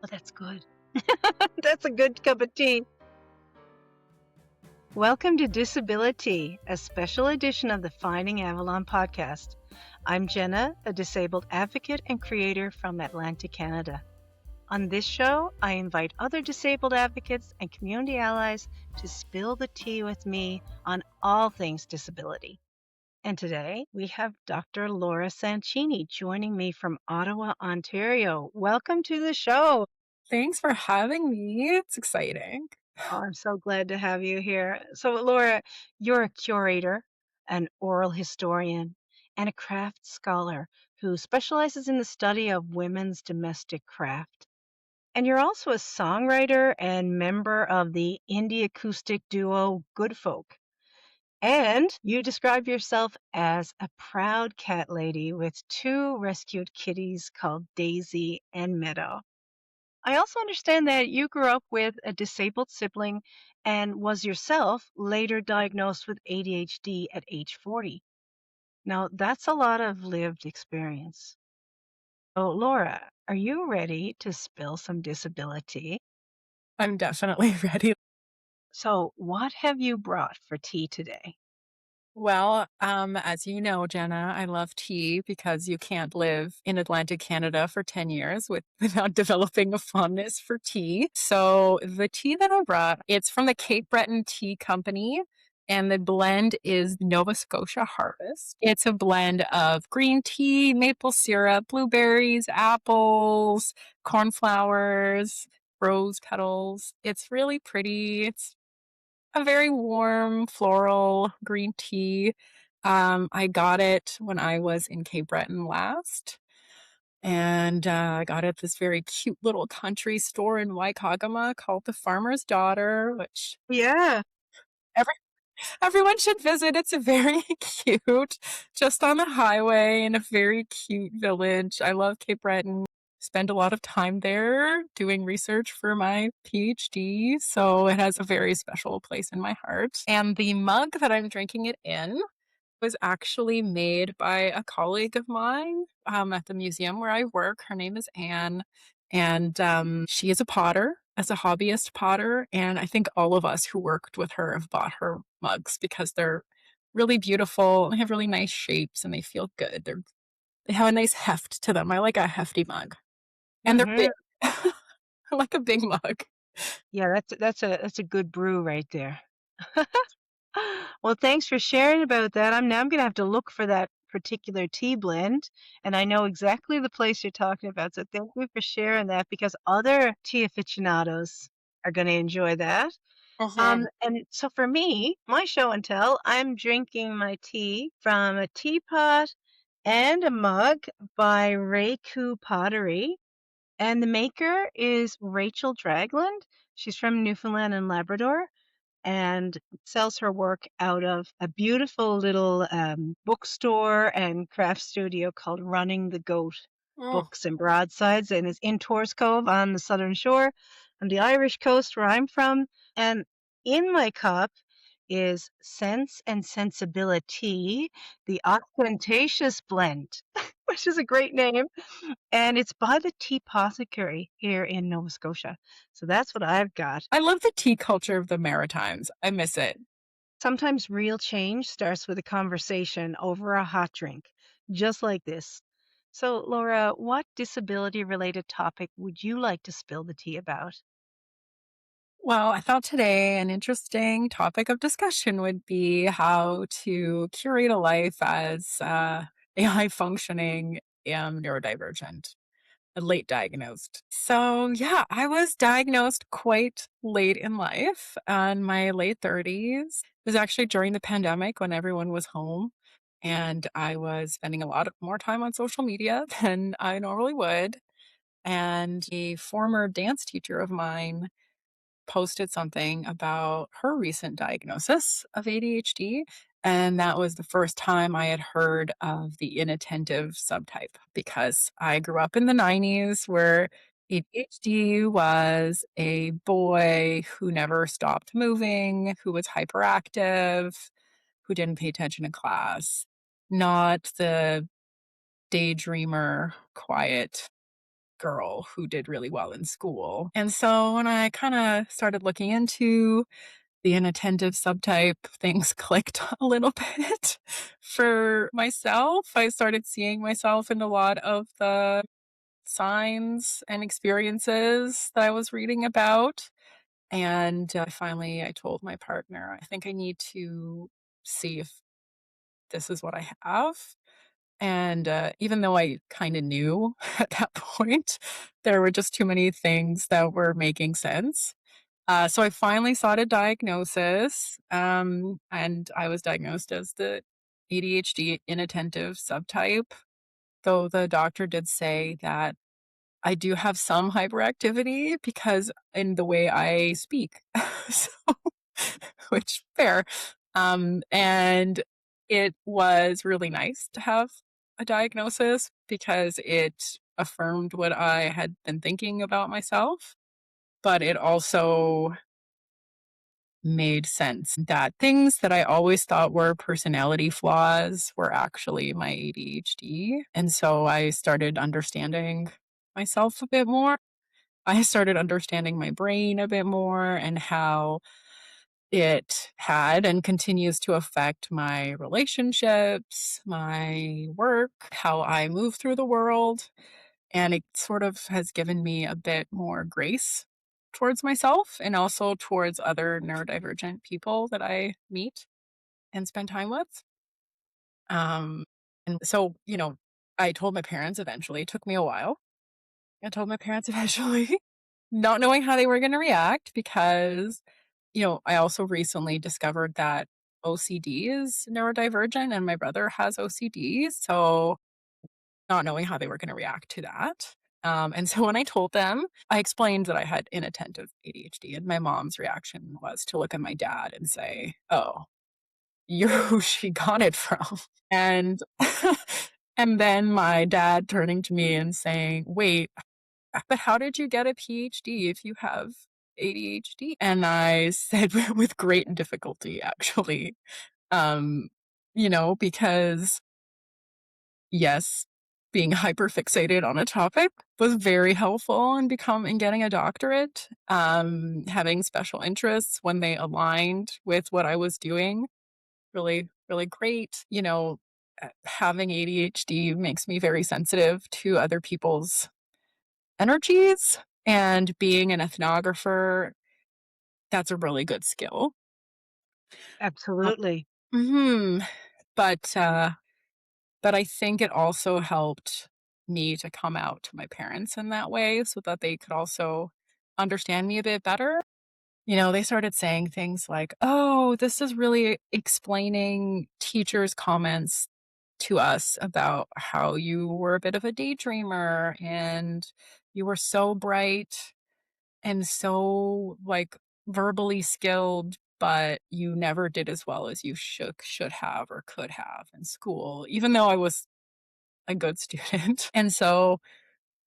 Oh, that's good. That's a good cup of tea. Welcome to DisabiliTEA, a special edition of the Finding Avalon podcast. I'm Jenna, a disabled advocate and creator from Atlanta, Canada. On this show, I invite other disabled advocates and community allies to spill the tea with me on all things disability. And today we have Dr. Laura Sanchini joining me from Ottawa, Ontario. Welcome to the show. Thanks for having me. It's exciting. Oh, I'm so glad to have you here. So, Laura, you're a curator, an oral historian, and a craft scholar who specializes in the study of women's domestic craft. And you're also a songwriter and member of the indie acoustic duo Good Folk. And you describe yourself as a proud cat lady with two rescued kitties called Daisy and Meadow. I also understand that you grew up with a disabled sibling and was yourself later diagnosed with ADHD at age 40. Now, that's a lot of lived experience. So, Laura, are you ready to spill some disability? I'm definitely ready. So, what have you brought for tea today? Well, as you know, Jenna, I love tea because you can't live in Atlantic Canada for 10 years without developing a fondness for tea. So the tea that I brought, it's from the Cape Breton Tea Company. And the blend is Nova Scotia Harvest. It's a blend of green tea, maple syrup, blueberries, apples, cornflowers, rose petals. It's really pretty. It's a very warm floral green tea. I got it when I was in Cape Breton last. And I got it at this very cute little country store in Waikagama called The Farmer's Daughter, which Yeah. every, everyone should visit. It's a very cute, just on the highway in a very cute village. I love Cape Breton. Spend a lot of time there doing research for my PhD, so it has a very special place in my heart. And the mug that I'm drinking it in was actually made by a colleague of mine at the museum where I work. Her name is Anne, and she is a potter, as a hobbyist potter. And I think all of us who worked with her have bought her mugs because they're really beautiful. They have really nice shapes and they feel good. They have a nice heft to them. I like a hefty mug. And they're Hmm. big. I like a big mug. Yeah, that's a good brew right there. Well, thanks for sharing about that. I'm gonna have to look for that particular tea blend, and I know exactly the place you're talking about. So thank you for sharing that because other tea aficionados are gonna enjoy that. Mhm. And so for me, my show and tell, I'm drinking my tea from a teapot and a mug by Reiku Pottery. And the maker is Rachel Dragland. She's from Newfoundland and Labrador and sells her work out of a beautiful little bookstore and craft studio called Running the Goat Mm. Books and Broadsides, and is in Torres Cove on the southern shore on the Irish coast where I'm from. And in my cup is Sense and Sensibility, the Ostentatious Blend, which is a great name. And it's by the Teapothecary here in Nova Scotia. So that's what I've got. I love the tea culture of the Maritimes. I miss it. Sometimes real change starts with a conversation over a hot drink, just like this. So, Laura, what disability related topic would you like to spill the tea about? Well, I thought today an interesting topic of discussion would be how to curate a life as a high functioning neurodivergent, a late diagnosed. So, yeah, I was diagnosed quite late in life, in my late 30s. It was actually during the pandemic when everyone was home. And I was spending a lot more time on social media than I normally would. And a former dance teacher of mine posted something about her recent diagnosis of ADHD. And that was the first time I had heard of the inattentive subtype because I grew up in the 90s where ADHD was a boy who never stopped moving, who was hyperactive, who didn't pay attention in class, not the daydreamer, quiet girl who did really well in school. And so when I kind of started looking into the inattentive subtype, things clicked a little bit for myself. I started seeing myself in a lot of the signs and experiences that I was reading about. And finally, I told my partner, I think I need to see if this is what I have. And even though I kind of knew at that point, there were just too many things that were making sense. So I finally sought a diagnosis, and I was diagnosed as the ADHD inattentive subtype, though the doctor did say that I do have some hyperactivity because in the way I speak. So, which fair. And it was really nice to have a diagnosis because it affirmed what I had been thinking about myself, but it also made sense that things that I always thought were personality flaws were actually my ADHD. And so I started understanding myself a bit more. I started understanding my brain a bit more and how it had and continues to affect my relationships, my work, how I move through the world. And it sort of has given me a bit more grace towards myself and also towards other neurodivergent people that I meet and spend time with. Um, and so, I told my parents eventually. It took me a while. I told my parents eventually, not knowing how they were going to react because, I also recently discovered that OCD is neurodivergent and my brother has OCD. So not knowing how they were gonna react to that. And so when I told them, I explained that I had inattentive ADHD, and my mom's reaction was to look at my dad and say, "Oh, you're who she got it from." And and then my dad turning to me and saying, "Wait, but how did you get a PhD if you have ADHD?" And I said with great difficulty, actually, um, because yes, being hyperfixated on a topic was very helpful in getting a doctorate. Having special interests when they aligned with what I was doing, really, really great. Having ADHD makes me very sensitive to other people's energies, and being an ethnographer, that's a really good skill. Uh, Absolutely. mhm. But But I think it also helped me to come out to my parents in that way so that they could also understand me a bit better. They started saying things like, "Oh, this is really explaining teachers' comments to us about how you were a bit of a daydreamer and you were so bright and so like verbally skilled, but you never did as well as you should have or could have in school, even though I was a good student." And so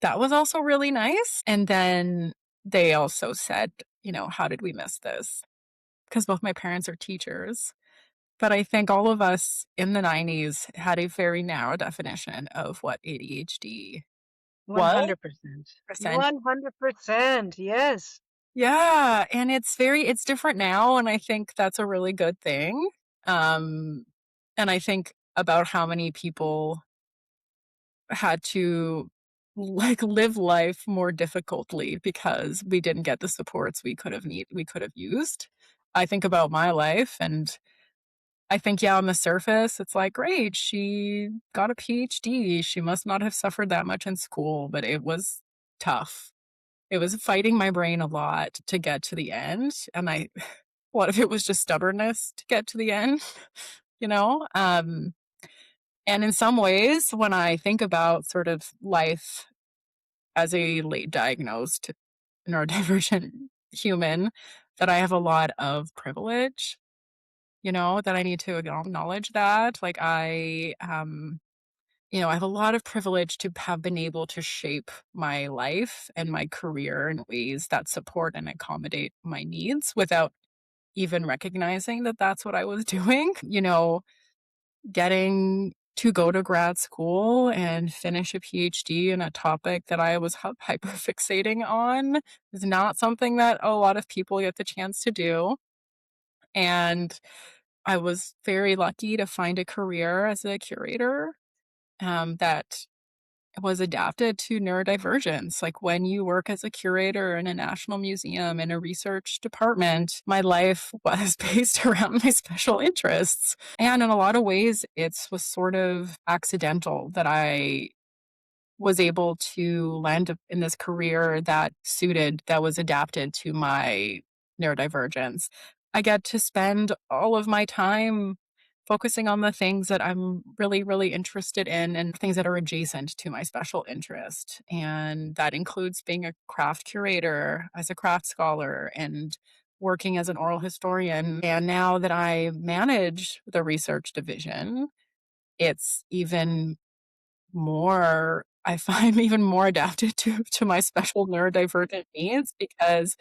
that was also really nice. And then they also said, "How did we miss this?" Because both my parents are teachers. But I think all of us in the 90s had a very narrow definition of what ADHD was. 100%. Percent. 100%. Yes. Yeah. And it's different now. And I think that's a really good thing. Um, and I think about how many people had to live life more difficultly because we didn't get the supports we could have used. I think about my life and I think, yeah, on the surface it's like, great, she got a PhD. She must not have suffered that much in school, but it was tough. It was fighting my brain a lot to get to the end. And a lot of it was just stubbornness to get to the end, you know? And in some ways, when I think about sort of life as a late diagnosed neurodivergent human, that I have a lot of privilege, that I need to acknowledge that. Like I have a lot of privilege to have been able to shape my life and my career in ways that support and accommodate my needs without even recognizing that that's what I was doing. Getting to go to grad school and finish a PhD in a topic that I was hyper fixating on is not something that a lot of people get the chance to do. And I was very lucky to find a career as a curator that was adapted to neurodivergence. Like when you work as a curator in a national museum in a research department, my life was based around my special interests. And in a lot of ways, it was sort of accidental that I was able to land in this career that was adapted to my neurodivergence. I get to spend all of my time focusing on the things that I'm really, really interested in and things that are adjacent to my special interest. And that includes being a craft curator, as a craft scholar, and working as an oral historian. And now that I manage the research division, it's even more I find even more adapted to my special neurodivergent needs because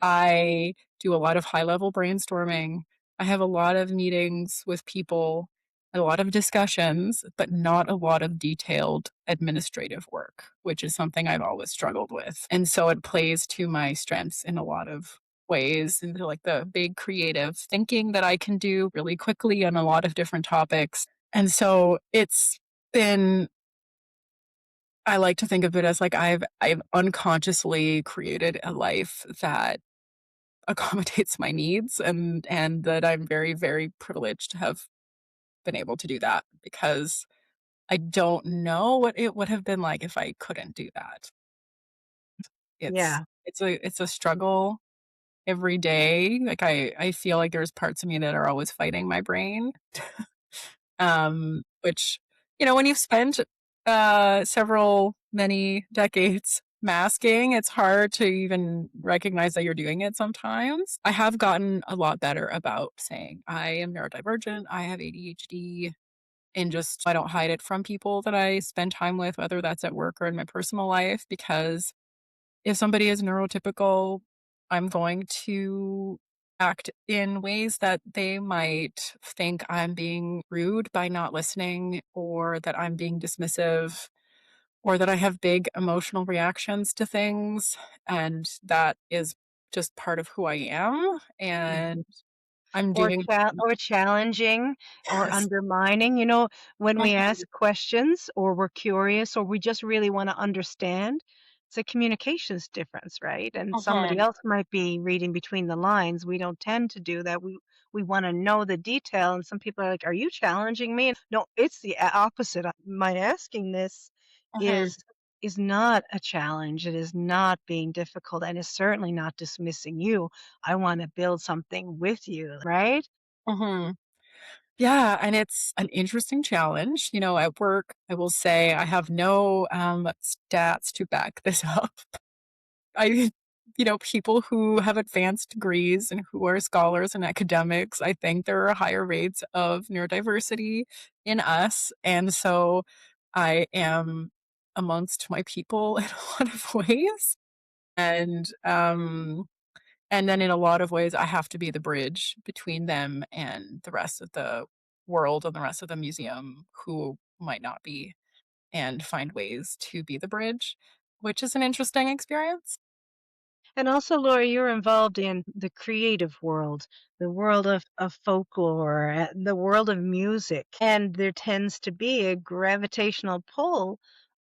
I do a lot of high level brainstorming. I have a lot of meetings with people, a lot of discussions, but not a lot of detailed administrative work, which is something I've always struggled with. And so it plays to my strengths in a lot of ways, into like the big creative thinking that I can do really quickly on a lot of different topics. And so it's been I like to think of it as like I've unconsciously created a life that accommodates my needs and that I'm very, very privileged to have been able to do that because I don't know what it would have been like if I couldn't do that. It's Yeah. it's a struggle every day. Like I feel like there's parts of me that are always fighting my brain. Which, when you've spent, several many decades masking, it's hard to even recognize that you're doing it sometimes. I have gotten a lot better about saying, "I am neurodivergent, I have ADHD," and just I don't hide it from people that I spend time with, whether that's at work or in my personal life, because if somebody is neurotypical, I'm going to act in ways that they might think I'm being rude by not listening, or that I'm being dismissive, or that I have big emotional reactions to things. And that is just part of who I am. And I'm or doing or challenging or yes. undermining. When we Mhm, ask questions or we're curious or we just really want to understand, it's a communications difference, right? And somebody mhm, else might be reading between the lines. We don't tend to do that. We want to know the detail, and some people are like, "Are you challenging me?" And no, it's the opposite. My asking this mhm, is not a challenge. It is not being difficult, and is certainly not dismissing you. I wanna build something with you, right? mhm. Yeah, and it's an interesting challenge. At work, I will say I have no stats to back this up. I people who have advanced degrees and who are scholars and academics, I think there are higher rates of neurodiversity in us. And so I am amongst my people in a lot of ways. And and then in a lot of ways I have to be the bridge between them and the rest of the world and the rest of the museum who might not be, and find ways to be the bridge, which is an interesting experience. And also, Laura, you're involved in the creative world, the world of folklore, the world of music. And there tends to be a gravitational pull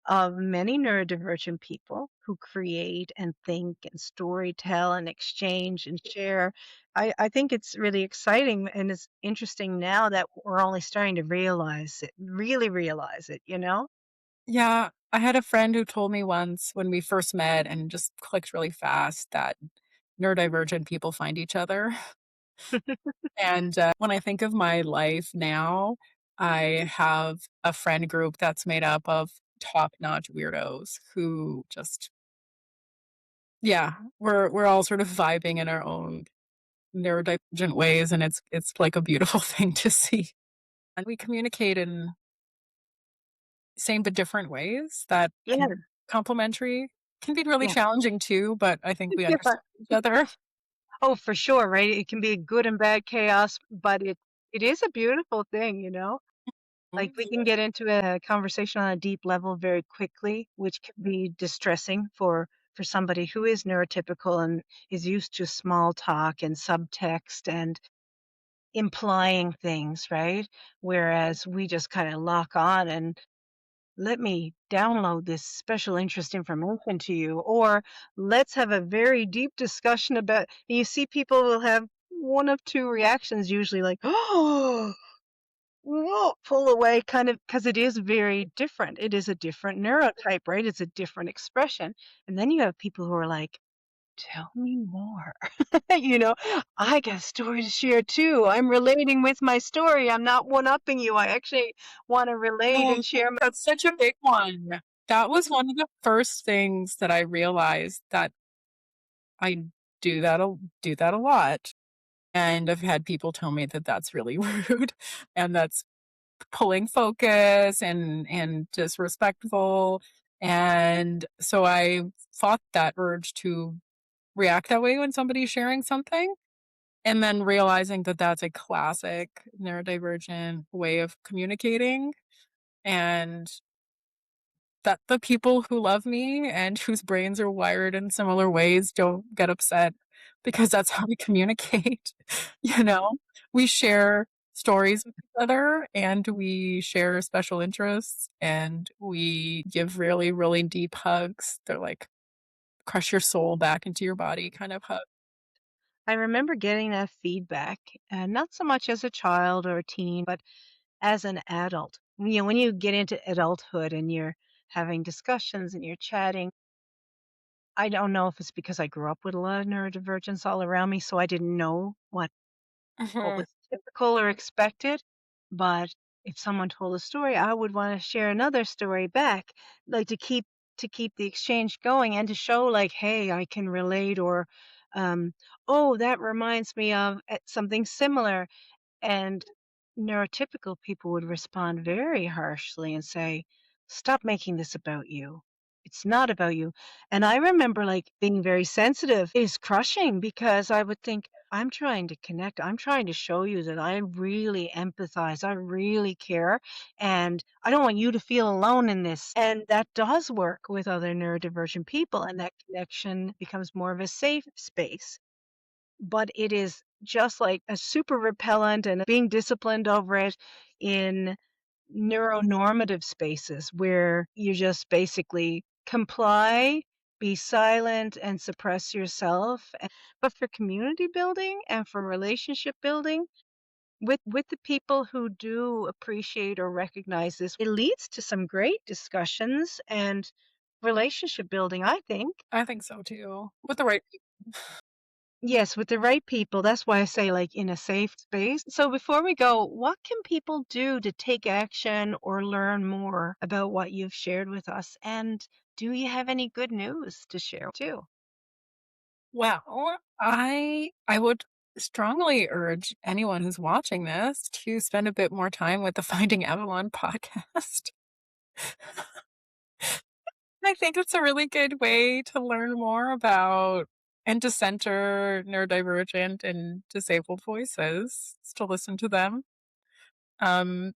of many neurodivergent people who create and think and storytell and exchange and share. I think it's really exciting and it's interesting now that we're only starting to realize it, really realize it, you know? Yeah, I had a friend who told me once when we first met and just clicked really fast that neurodivergent people find each other. And when I think of my life now, I have a friend group that's made up of top-notch weirdos who just, yeah, we're all sort of vibing in our own neurodivergent ways, and it's like a beautiful thing to see. And we communicate in same but different ways that Yeah, can be complementary, can be really yeah. challenging too, but I think we Yeah. understand each other. Oh, for sure, right? It can be good and bad chaos, but it is a beautiful thing, you know? Like, we can get into a conversation on a deep level very quickly, which can be distressing for somebody who is neurotypical and is used to small talk and subtext and implying things, right? Whereas we just kind of lock on and let me download this special interest information to you, or let's have a very deep discussion about. You see, people will have one of two reactions usually, like, oh, whoa, pull away, kind of, because it is very different. It is a different neurotype, right? It's a different expression. And then you have people who are like, tell me more. You know, I got a story to share too. I'm relating with my story. I'm not one-upping you. I actually want to relate Oh, and share my. that's such a big one. That was one of the first things that I realized that I do that a lot, and I've had people tell me that that's really rude, and that's pulling focus and disrespectful, and so I fought that urge to react that way when somebody's sharing something, and then realizing that that's a classic neurodivergent way of communicating, and that the people who love me and whose brains are wired in similar ways don't get upset because that's how we communicate. You know, we share stories with each other and we share special interests and we give really, really deep hugs. They're like crush your soul back into your body kind of hug. I remember getting that feedback, and not so much as a child or a teen, but as an adult. You know, when you get into adulthood and you're having discussions and you're chatting, I don't know if it's because I grew up with a lot of neurodivergence all around me, so I didn't know what Mhm. was typical or expected. But if someone told a story, I would want to share another story back, like to keep the exchange going and to show like, hey, I can relate, or um, oh, that reminds me of something similar. And neurotypical people would respond very harshly and say, "Stop making this about you. It's not about you." And I remember like being very sensitive is crushing because I would think, I'm trying to connect. I'm trying to show you that I really empathize. I really care. And I don't want you to feel alone in this. And that does work with other neurodivergent people. And that connection becomes more of a safe space, but it is just like a super repellent and being disciplined over it in neuronormative spaces where you just basically comply, be silent, and suppress yourself. But for community building and for relationship building with the people who do appreciate or recognize this, it leads to some great discussions and relationship building, I think. I think so too. With the right people. Yes, with the right people. That's why I say, like, in a safe space. So before we go, what can people do to take action or learn more about what you've shared with us? And do you have any good news to share too? Well, I would strongly urge anyone who's watching this to spend a bit more time with the Finding Avalon podcast. I think it's a really good way to learn more about and to center neurodivergent and disabled voices, to listen to them, um,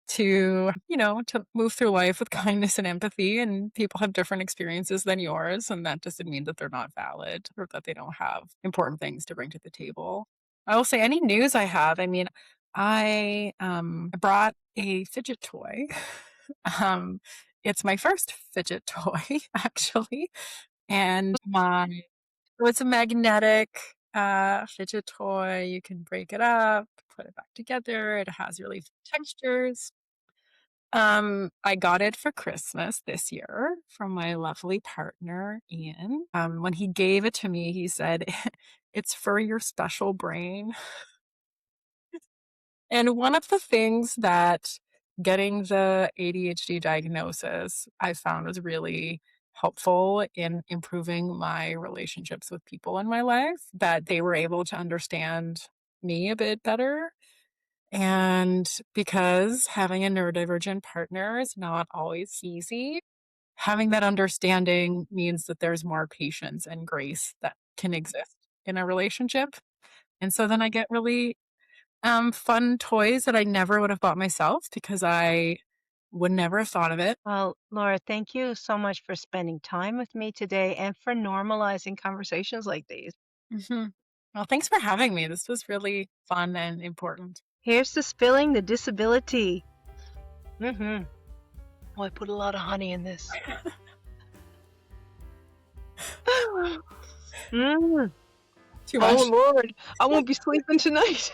to, you know, to move through life with kindness and empathy. And people have different experiences than yours, and that doesn't mean that they're not valid or that they don't have important things to bring to the table. I will say any news I have, I mean, I brought a fidget toy. um, it's my first fidget toy, actually, and my so it's a magnetic, fidget toy. You can break it up, put it back together. It has really textures. I got it for Christmas this year from my lovely partner, Ian. When he gave it to me, he said, "It's for your special brain." And one of the things that getting the ADHD diagnosis I found was really helpful in improving my relationships with people in my life, that they were able to understand me a bit better. And because having a neurodivergent partner is not always easy, having that understanding means that there's more patience and grace that can exist in a relationship. And so then I get really Fun toys that I never would have bought myself because I would never have thought of it. Well, Laura, thank you so much for spending time with me today and for normalizing conversations like these. Hmm. Well, thanks for having me. This was really fun and important. Here's to spilling the disability. Mm-hmm. Oh, I put a lot of honey in this. Mm. Too Oh, much. Lord, I won't be sleeping tonight.